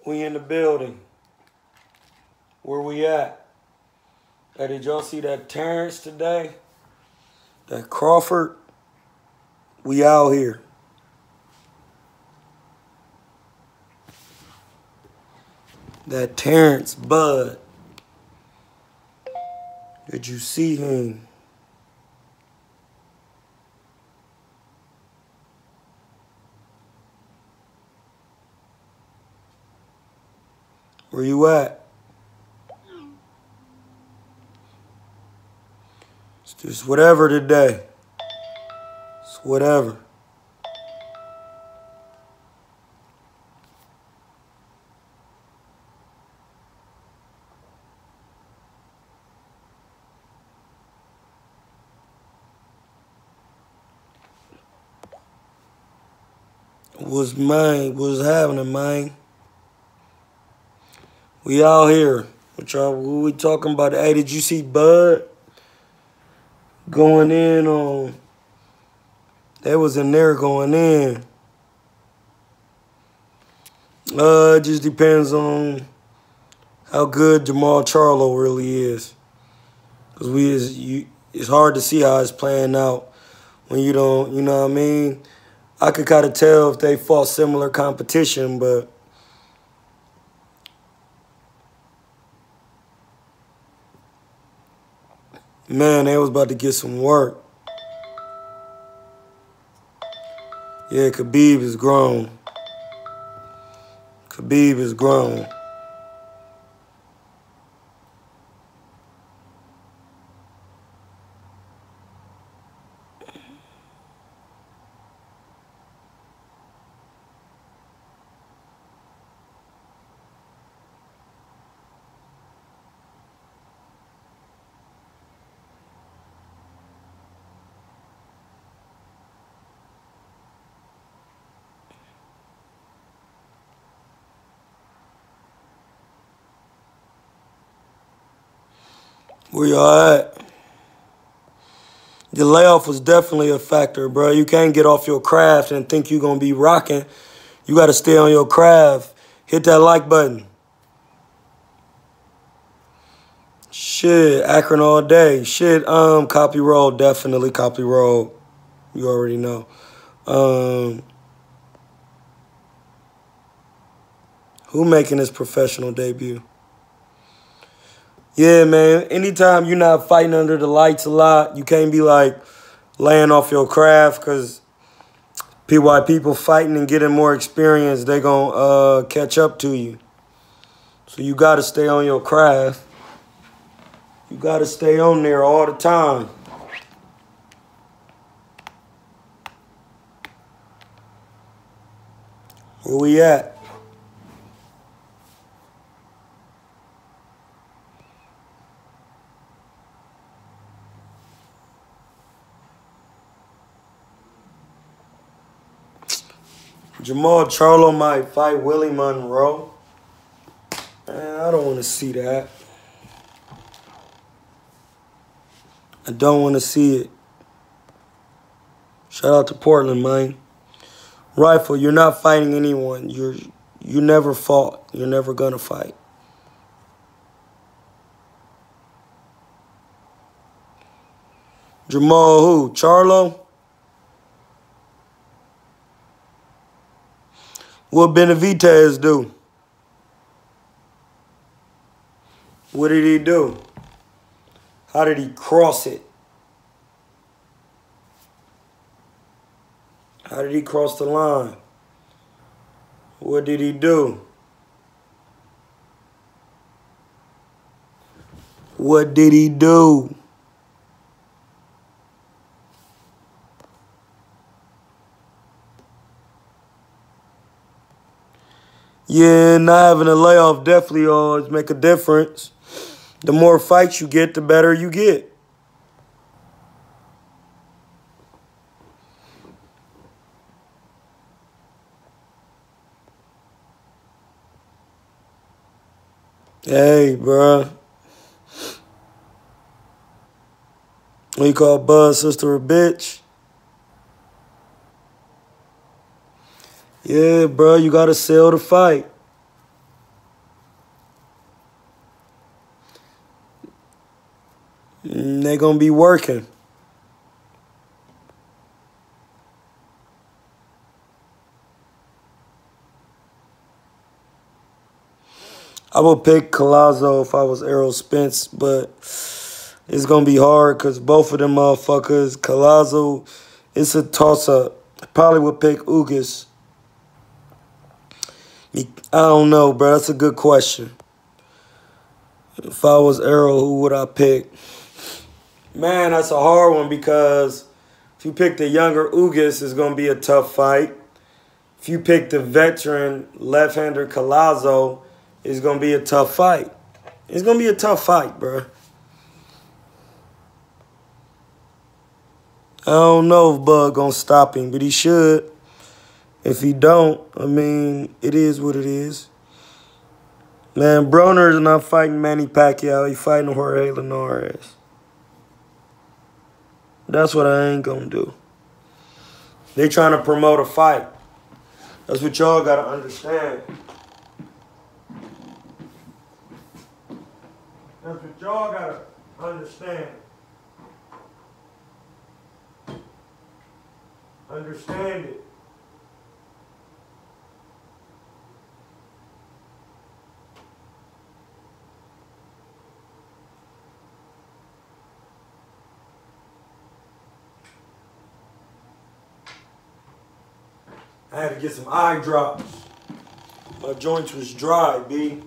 We in the building. Where we at? Hey, did y'all see that Terrence today? That Crawford? We out here. That Terrence Bud. Did you see him? Where you at? It's just whatever today. It's whatever. What's mine? What's happening, man? We out here. What we talking about? Hey, did you see Bud going in on? They was in there going in. It just depends on how good Jamal Charlo really is. Cause it's hard to see how it's playing out when you don't, you know what I mean? I could kind of tell if they fought similar competition, but man, they was about to get some work. Yeah, Khabib is grown. Khabib is grown. Where y'all at? The layoff was definitely a factor, bro. You can't get off your craft and think you're going to be rocking. You got to stay on your craft. Hit that like button. Shit, Akron all day. Shit, copy roll, definitely copy roll. You already know. Who making his professional debut? Yeah, man, anytime you're not fighting under the lights a lot, you can't be, like, laying off your craft because while people fighting and getting more experience, they going to catch up to you. So you got to stay on your craft. You got to stay on there all the time. Where we at? Jamal Charlo might fight Willie Monroe. Man, I don't want to see that. I don't want to see it. Shout out to Portland, man. Rifle, you're not fighting anyone. You never fought. You're never gonna fight. Jamal who? Charlo? What Benavidez do? What did he do? How did he cross it? How did he cross the line? What did he do? What did he do? Yeah, not having a layoff definitely always make a difference. The more fights you get, the better you get. Hey, bruh. What you call Buzz sister a bitch? Yeah, bro, you gotta sell the fight. They gonna be working. I would pick Collazo if I was Errol Spence, but it's gonna be hard because both of them motherfuckers, Collazo, it's a toss-up. Probably would pick Ugas. I don't know, bro. That's a good question. If I was Errol, who would I pick? Man, that's a hard one because if you pick the younger Ugas, it's going to be a tough fight. If you pick the veteran left-hander Collazo, it's going to be a tough fight. It's going to be a tough fight, bro. I don't know if Bud going to stop him, but he should. If he don't, I mean, it is what it is. Man, Broner's not fighting Manny Pacquiao. He fighting Jorge Linares. That's what I ain't gonna do. They trying to promote a fight. That's what y'all gotta understand. That's what y'all gotta understand. Understand it. I had to get some eye drops. My joints was dry, B.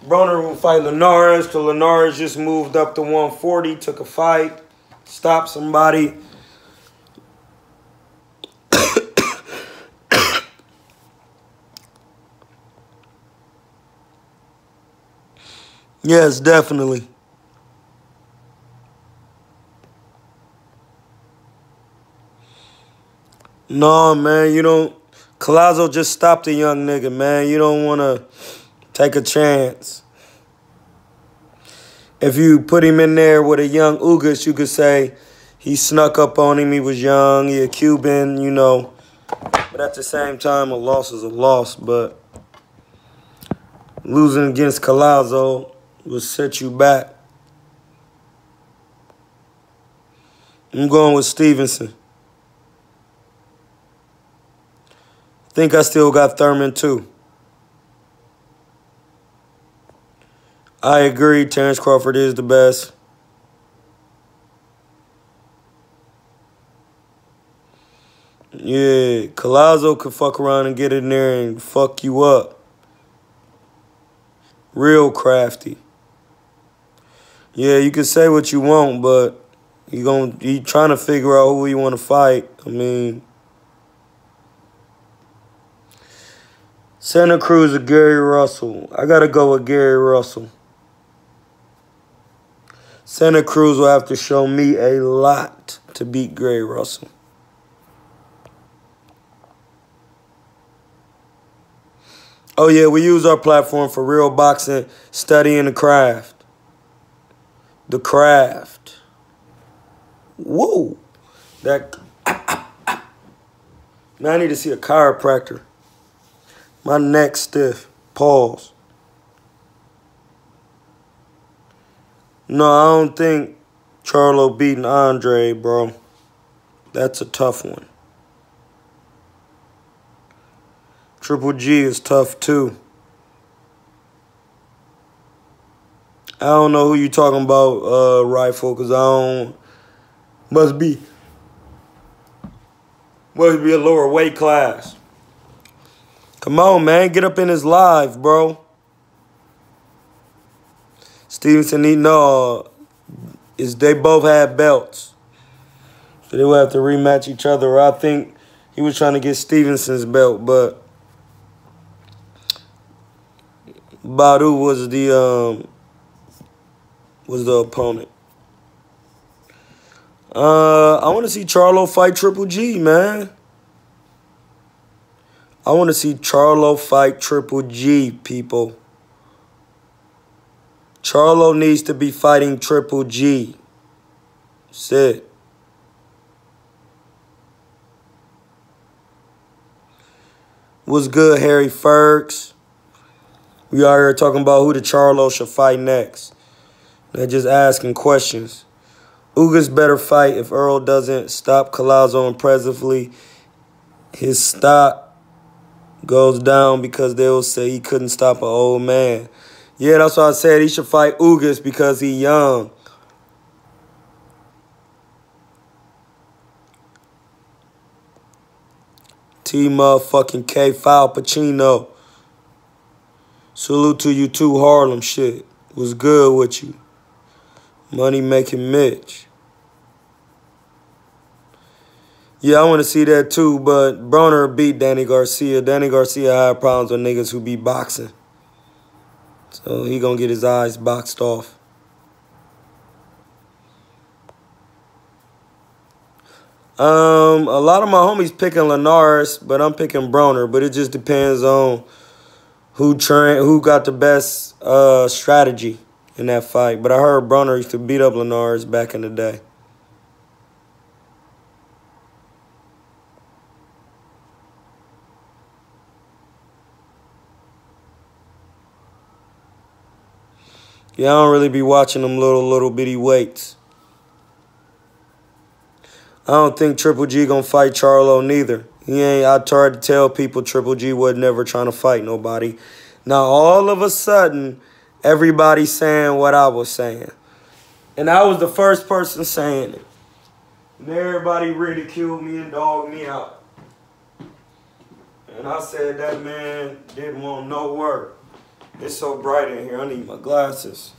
Broner will fight Linares because Linares just moved up to 140, took a fight, stopped somebody. Yes, definitely. No, man, you don't. Collazo just stopped a young nigga, man. You don't want to take a chance. If you put him in there with a young Ugas, you could say he snuck up on him. He was young. He a Cuban, you know. But at the same time, a loss is a loss. But losing against Collazo will set you back. I'm going with Stevenson. Think I still got Thurman, too. I agree. Terrence Crawford is the best. Yeah, Collazo could fuck around and get in there and fuck you up. Real crafty. Yeah, you can say what you want, but you trying to figure out who you want to fight. I mean, Santa Cruz or Gary Russell? I got to go with Gary Russell. Santa Cruz will have to show me a lot to beat Gary Russell. Oh, yeah, we use our platform for real boxing, studying the craft. The craft. Whoa. That. Now I need to see a chiropractor. My neck stiff. Pause. No, I don't think Charlo beating Andre, bro. That's a tough one. Triple G is tough, too. I don't know who you talking about, Rifle, because I don't... Must be a lower weight class. Come on, man. Get up in his live, bro. Stevenson, they both had belts. So they will have to rematch each other. I think he was trying to get Stevenson's belt, but Badu was the opponent. I want to see Charlo fight Triple G, man. I want to see Charlo fight Triple G, people. Charlo needs to be fighting Triple G. That's it. What's good, Harry Fergs? We are here talking about who the Charlo should fight next. They're just asking questions. Ugas better fight if Earl doesn't stop Collazo impressively. His stock goes down because they'll say he couldn't stop an old man. Yeah, that's why I said he should fight Ugas because he young. T motherfucking K Foul Pacino. Salute to you too, Harlem shit. Was good with you. Money making Mitch. Yeah, I want to see that too, but Broner beat Danny Garcia. Danny Garcia had problems with niggas who be boxing. So he gonna get his eyes boxed off. A lot of my homies picking Linares, but I'm picking Broner. But it just depends on who got the best strategy in that fight. But I heard Broner used to beat up Linares back in the day. Yeah, I don't really be watching them little bitty weights. I don't think Triple G gonna fight Charlo neither. He ain't. I tried to tell people Triple G was never trying to fight nobody. Now all of a sudden, everybody's saying what I was saying, and I was the first person saying it. And everybody ridiculed me and dogged me out. And I said that man didn't want no work. It's so bright in here. I need my glasses.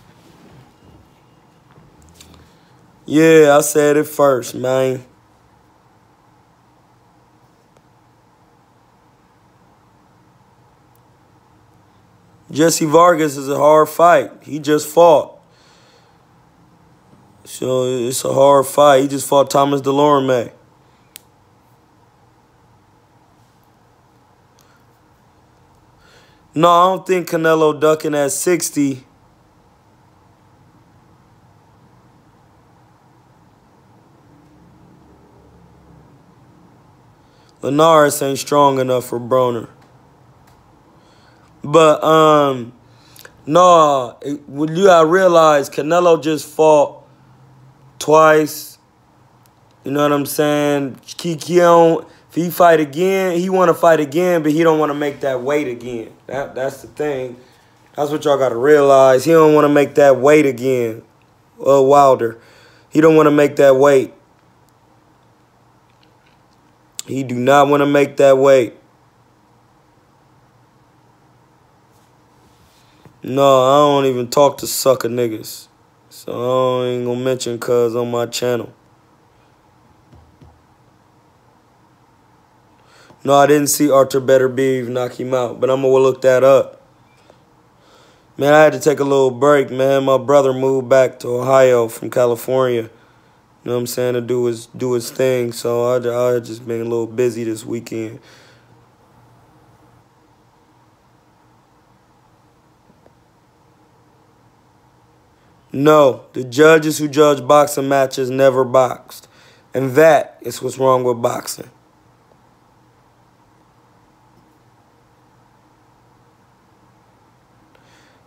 Yeah, I said it first, man. Jesse Vargas is a hard fight. He just fought. So it's a hard fight. He just fought Thomas Delorme. No, I don't think Canelo ducking at 60. Linares ain't strong enough for Broner. But, no, you gotta realize Canelo just fought twice. You know what I'm saying? If he fight again, he want to fight again, but he don't want to make that weight again. That's the thing. That's what y'all got to realize. He don't want to make that weight again. Wilder. He don't want to make that weight. He do not want to make that weight. No, I don't even talk to sucker niggas. So I ain't gonna mention cuz on my channel. No, I didn't see Arthur Beterbiev knock him out, but I'm going to look that up. Man, I had to take a little break, man. My brother moved back to Ohio from California. You know what I'm saying? To do his thing. So I just been a little busy this weekend. No, the judges who judge boxing matches never boxed. And that is what's wrong with boxing.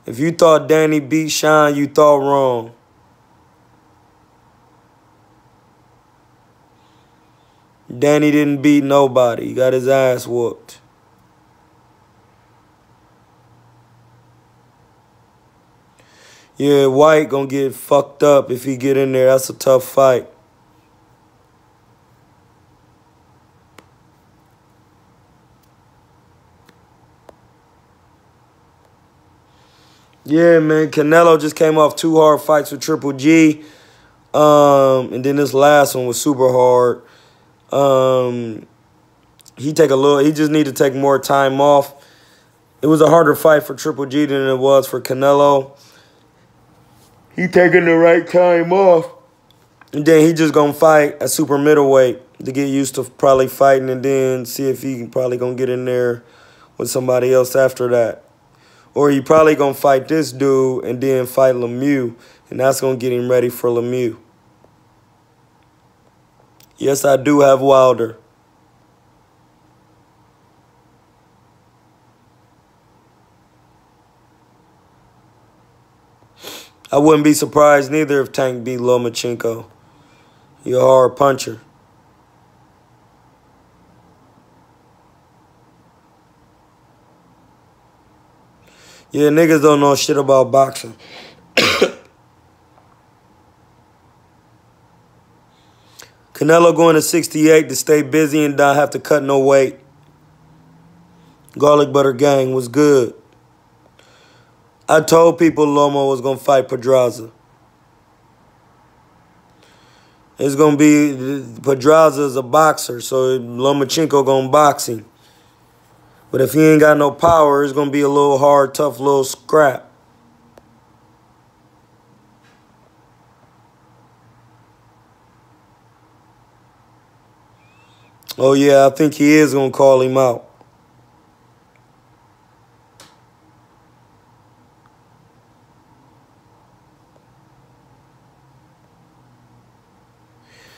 If you thought Danny beat Sean, you thought wrong. Danny didn't beat nobody. He got his ass whooped. Yeah, White gonna get fucked up if he get in there. That's a tough fight. Yeah, man, Canelo just came off 2 hard fights with Triple G. And then this last one was super hard. He just need to take more time off. It was a harder fight for Triple G than it was for Canelo. He taking the right time off. And then he just gonna fight at super middleweight to get used to probably fighting, and then see if he probably gonna get in there with somebody else after that. Or he probably gonna fight this dude and then fight Lemieux, and that's gonna get him ready for Lemieux. Yes, I do have Wilder. I wouldn't be surprised neither if Tank beat Lomachenko. He a hard puncher. Yeah, niggas don't know shit about boxing. Canelo going to 68 to stay busy and not have to cut no weight. Garlic Butter Gang was good. I told people Lomo was going to fight Pedraza. It's going to be, Pedraza is a boxer, so Lomachenko going to box him. But if he ain't got no power, it's going to be a little hard, tough little scrap. Oh, yeah, I think he is going to call him out.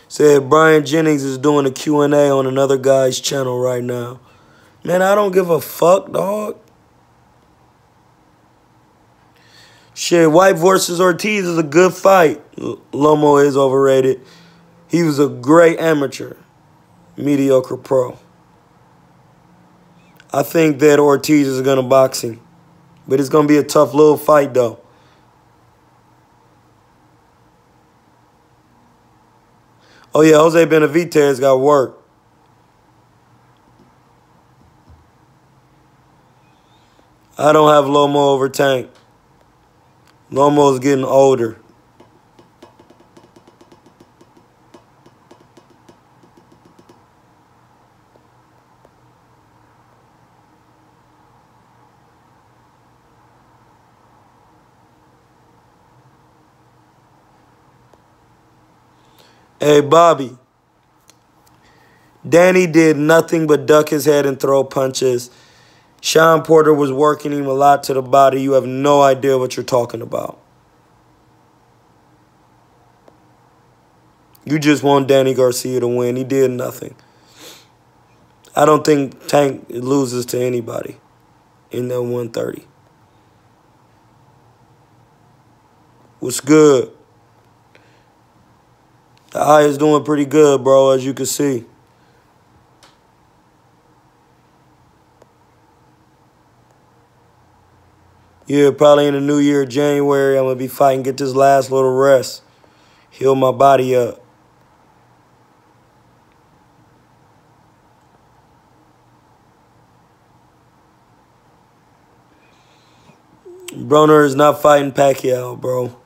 Said Brian Jennings is doing a Q&A on another guy's channel right now. Man, I don't give a fuck, dog. Shit, White versus Ortiz is a good fight. Lomo is overrated. He was a great amateur. Mediocre pro. I think that Ortiz is going to box him. But it's going to be a tough little fight, though. Oh, yeah, Jose Benavidez got work. I don't have Lomo over Tank. Lomo's getting older. Hey, Bobby. Danny did nothing but duck his head and throw punches. Sean Porter was working him a lot to the body. You have no idea what you're talking about. You just want Danny Garcia to win. He did nothing. I don't think Tank loses to anybody in that 130. What's good? The eye is doing pretty good, bro, as you can see. Yeah, probably in the new year, January, I'm going to be fighting, get this last little rest. Heal my body up. Broner is not fighting Pacquiao, bro.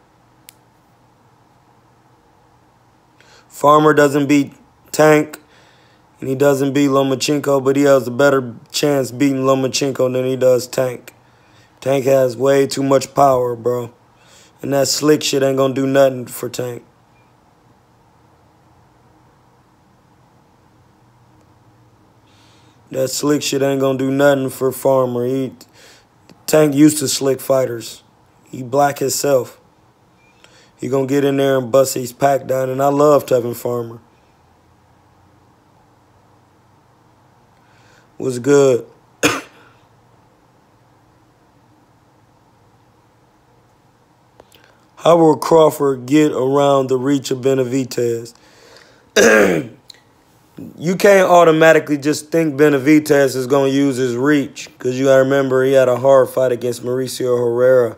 Farmer doesn't beat Tank, and he doesn't beat Lomachenko, but he has a better chance beating Lomachenko than he does Tank. Tank has way too much power, bro. And that slick shit ain't gonna do nothing for Tank. That slick shit ain't gonna do nothing for Farmer. Tank used to slick fighters. He black himself. He gonna get in there and bust his pack down, and I love Tevin Farmer. Was good. How will Crawford get around the reach of Benavidez? You can't automatically just think Benavidez is going to use his reach, because you got to remember he had a hard fight against Mauricio Herrera,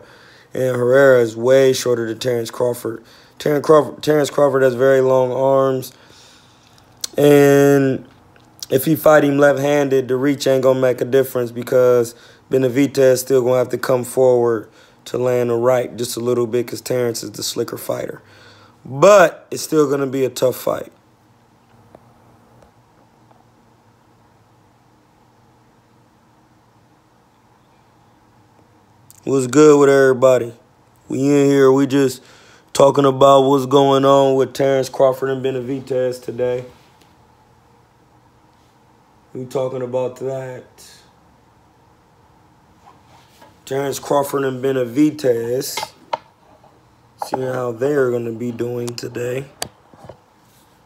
and Herrera is way shorter than Terrence Crawford. Terrence Crawford has very long arms, and if he fight him left-handed, the reach ain't going to make a difference because Benavidez still going to have to come forward to land the right just a little bit because Terrence is the slicker fighter. But it's still going to be a tough fight. What's good with everybody? We in here. We just talking about what's going on with Terrence Crawford and Benavidez today. We talking about that. Terrence Crawford and Benavidez. Seeing how they're going to be doing today.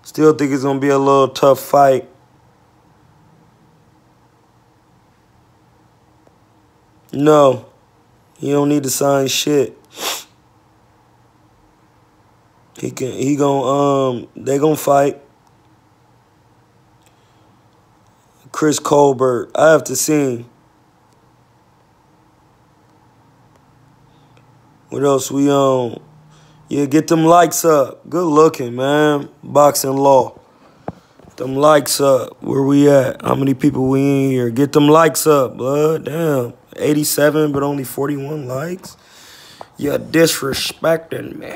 Still think it's going to be a little tough fight. No. You don't need to sign shit. They gonna fight. Chris Colbert. I have to see him. What else we on? Yeah, get them likes up. Good looking, man. Boxing Law. Them likes up. Where we at? How many people we in here? Get them likes up, blood. Damn. 87, but only 41 likes. You're disrespecting me.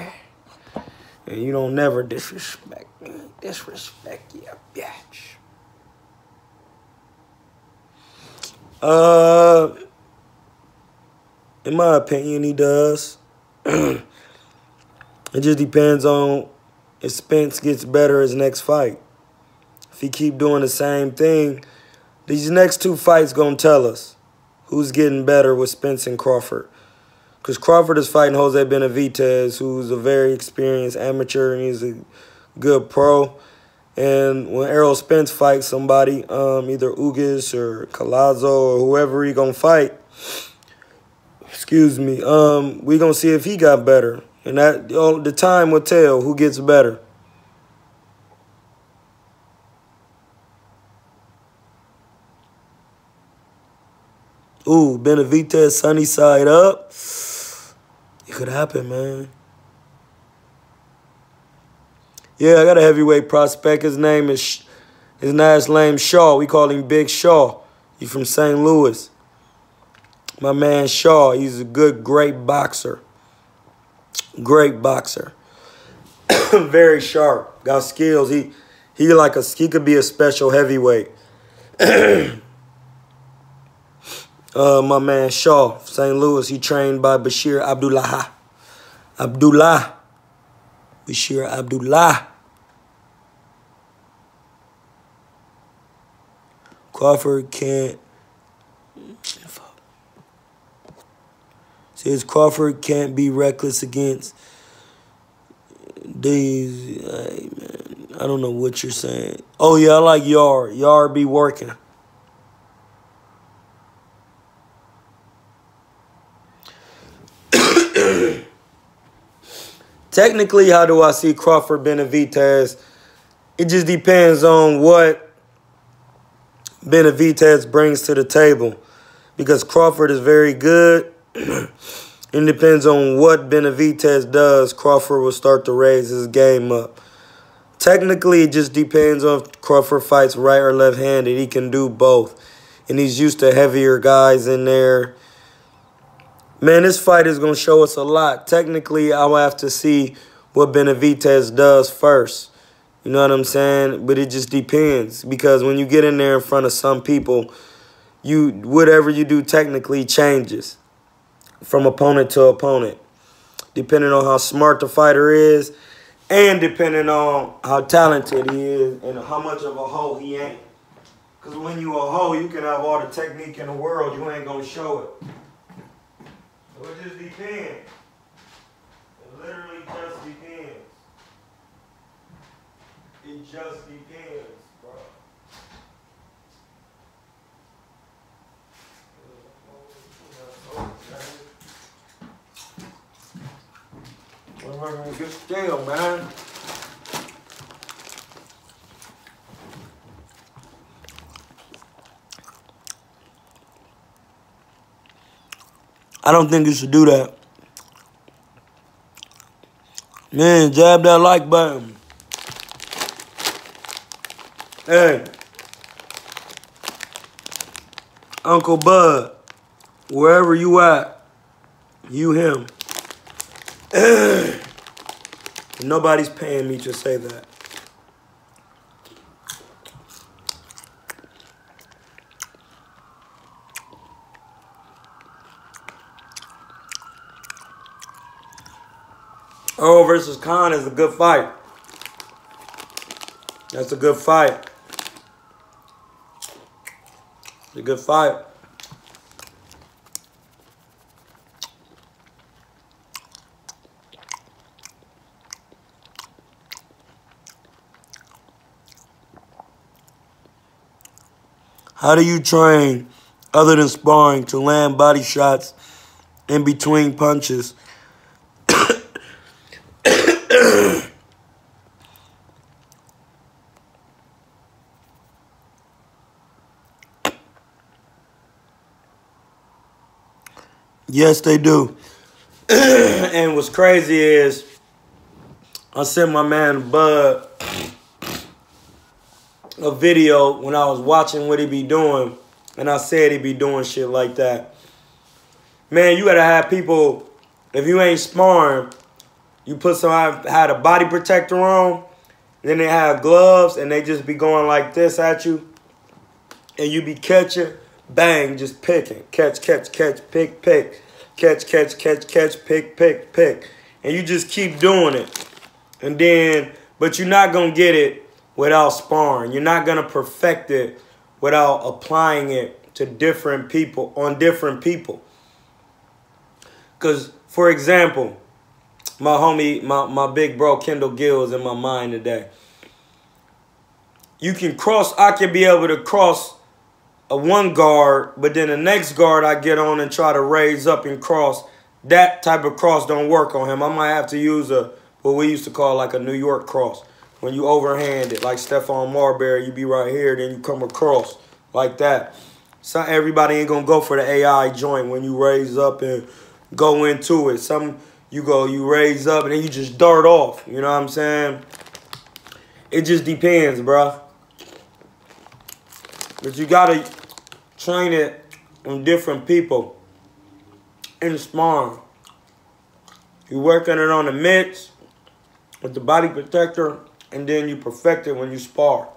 And you don't never disrespect me. Disrespect you, bitch. In my opinion, he does. It just depends on if Spence gets better his next fight. If he keep doing the same thing, these next two fights gonna tell us who's getting better with Spence and Crawford. Because Crawford is fighting Jose Benavidez, who's a very experienced amateur, and he's a good pro. And when Errol Spence fights somebody, either Ugas or Collazo or whoever he gonna fight, excuse me, we gonna see if he got better. And that the time will tell who gets better. Ooh, Benavidez sunny side up. It could happen, man. Yeah, I got a heavyweight prospect. His last name Shaw. We call him Big Shaw. He's from St. Louis. My man Shaw, he's a great boxer. Great boxer. Very sharp. Got skills. He could be a special heavyweight. My man Shaw, St. Louis, he trained by Bashir Abdullah. Bashir Abdullah. Crawford can't. Says Crawford can't be reckless against these. Hey, man, I don't know what you're saying. Oh, yeah, I like Yard. Yard be working. Technically, how do I see Crawford Benavidez? It just depends on what Benavidez brings to the table. Because Crawford is very good. It depends on what Benavidez does. Crawford will start to raise his game up. Technically, it just depends on if Crawford fights right or left-handed. He can do both. And he's used to heavier guys in there. Man, this fight is going to show us a lot. Technically, I'll have to see what Benavidez does first. You know what I'm saying? But it just depends. Because when you get in there in front of some people, whatever you do technically changes from opponent to opponent. Depending on how smart the fighter is and depending on how talented he is and how much of a hoe he ain't. Because when you a hoe, you can have all the technique in the world. You ain't going to show it. So it just depends. It literally just depends. It just depends, bro. Get still, man. I don't think you should do that. Man, jab that like button. Hey. Uncle Bud, wherever you at, you him. Nobody's paying me to say that. Earl versus Khan is a good fight. That's a good fight. It's a good fight. How do you train, other than sparring, to land body shots in between punches Yes, they do. And what's crazy is I sent my man Bud a video when I was watching what he be doing, and I said he be doing shit like that. Man, you gotta have people, if you ain't sparring, you put somebody had a body protector on, then they have gloves, and they just be going like this at you, and you be catching, bang, just picking, catch, catch, catch, pick, pick, catch, catch, catch, catch, pick, pick, pick, and you just keep doing it. And then, but you're not gonna get it without sparring. You're not gonna perfect it without applying it to different people, on different people. Because, for example, my homie, my big bro, Kendall Gill, is in my mind today. You can cross, I can be able to cross a one guard, but then the next guard I get on and try to raise up and cross, that type of cross don't work on him. I might have to use what we used to call like a New York cross. When you overhand it, like Stephon Marbury, you be right here, then you come across like that. So everybody ain't gonna go for the AI joint when you raise up and go into it. Some you raise up and then you just dart off. You know what I'm saying? It just depends, bro. But you gotta train it on different people in sparring. You working it on the mitts with the body protector, and then you perfect it when you spar.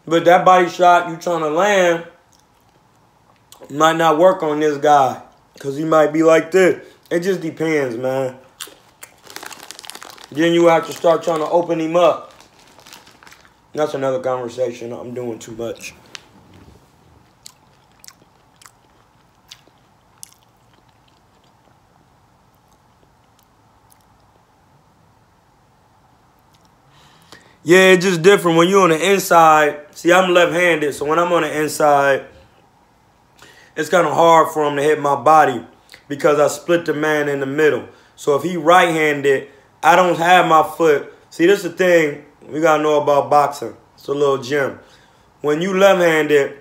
But that body shot you trying to land might not work on this guy because he might be like this. It just depends, man. Then you have to start trying to open him up. That's another conversation. I'm doing too much. Yeah, it's just different when you're on the inside. See, I'm left-handed, so when I'm on the inside, it's kind of hard for him to hit my body because I split the man in the middle. So if he right-handed, I don't have my foot. See, this is the thing we got to know about boxing. It's a little gem. When you left-handed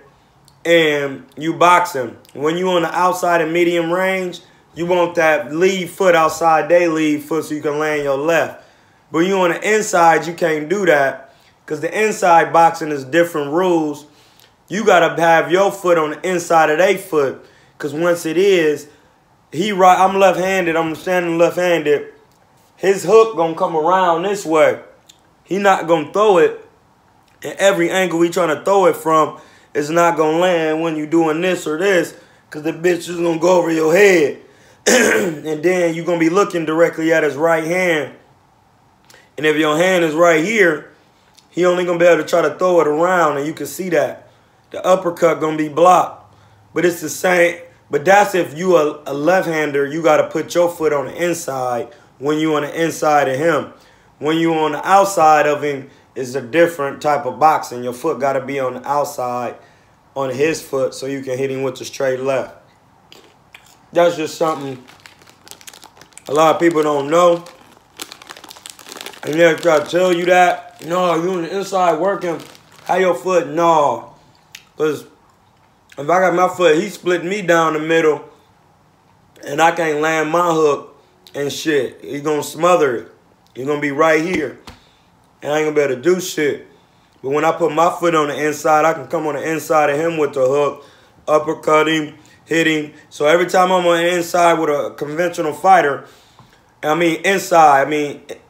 and you boxing, when you on the outside of medium range, you want that lead foot outside their lead foot so you can land your left. But you on the inside, you can't do that because the inside boxing is different rules. You got to have your foot on the inside of their foot because once it is, I'm left-handed, I'm standing left-handed, his hook going to come around this way. He not going to throw it, and every angle he trying to throw it from is not going to land when you doing this or this because the bitch is going to go over your head. And then you're going to be looking directly at his right hand. And if your hand is right here, he only going to be able to try to throw it around, and you can see that. The uppercut going to be blocked. But it's the same. But that's if you a left-hander, you got to put your foot on the inside when you on the inside of him. When you on the outside of him, it's a different type of boxing. Your foot got to be on the outside on his foot so you can hit him with the straight left. That's just something a lot of people don't know. And they'll try to tell you that, no, you on the inside working, how your foot? No. Because if I got my foot, he split me down the middle, and I can't land my hook and shit. He's going to smother it. He's going to be right here. And I ain't going to be able to do shit. But when I put my foot on the inside, I can come on the inside of him with the hook, uppercut him, hit him. So every time I'm on the inside with a conventional fighter,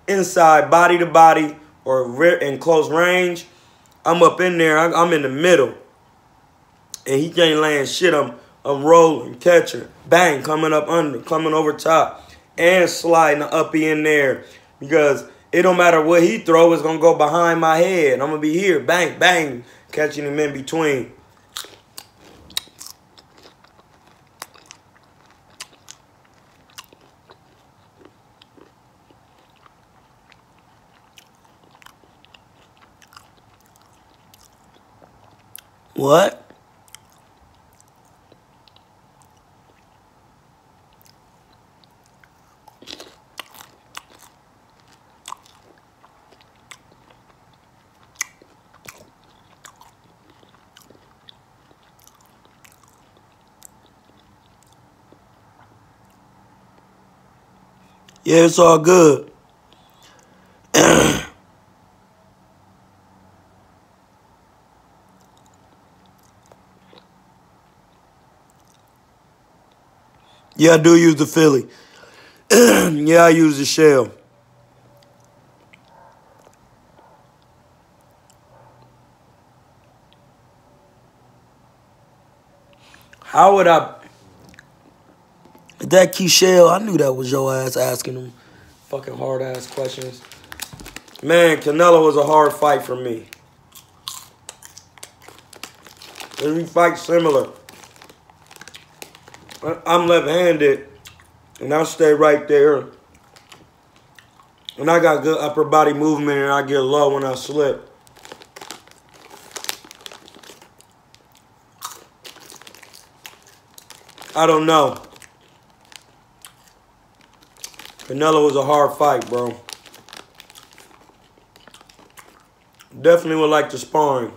inside, body to body, or in close range, I'm up in there. I'm in the middle. And he can't land shit. I'm rolling, catching, bang, coming up under, coming over top, and sliding the uppy in there. Because it don't matter what he throw, it's going to go behind my head. I'm going to be here, bang, bang, catching him in between. What? Yeah, it's all good. Yeah, I do use the Philly. Yeah, I use the shell. How would I... That key shell, I knew that was your ass asking them fucking hard-ass questions. Man, Canelo was a hard fight for me. And we fight similar. I'm left-handed, and I stay right there. And I got good upper body movement, and I get low when I slip. I don't know. Canelo was a hard fight, bro. Definitely would like to sparring.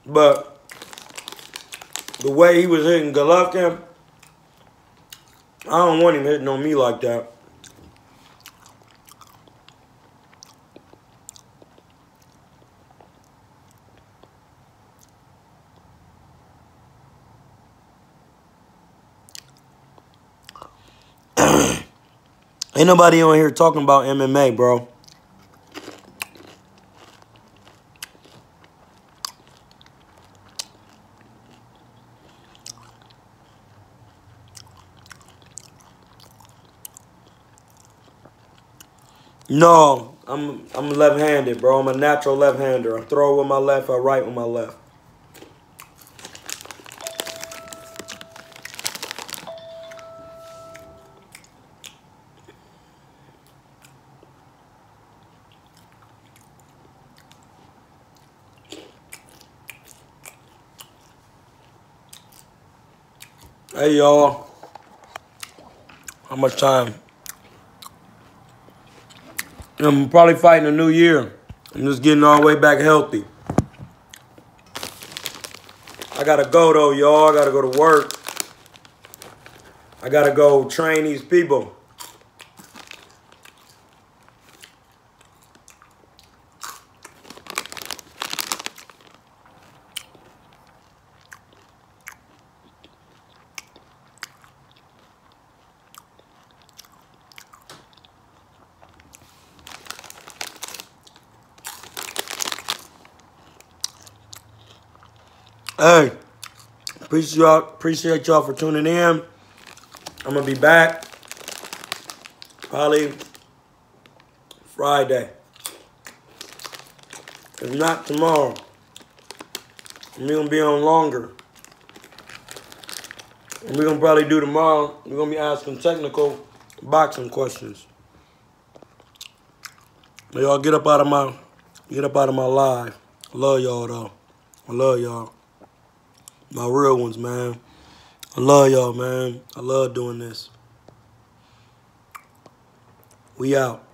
But the way he was hitting Golovkin, I don't want him hitting on me like that. Ain't nobody on here talking about MMA, bro. No, I'm left-handed, bro. I'm a natural left-hander. I throw with my left, I right with my left. Hey, y'all. How much time? I'm probably fighting a new year. I'm just getting all the way back healthy. I gotta go, though, y'all. I gotta go to work. I gotta go train these people. Hey, appreciate y'all for tuning in. I'm gonna be back probably Friday. If not tomorrow. We're gonna be on longer. And we're gonna probably do tomorrow. We're gonna be asking technical boxing questions. Y'all get up out of my live. I love y'all though. I love y'all. My real ones, man. I love y'all, man. I love doing this. We out.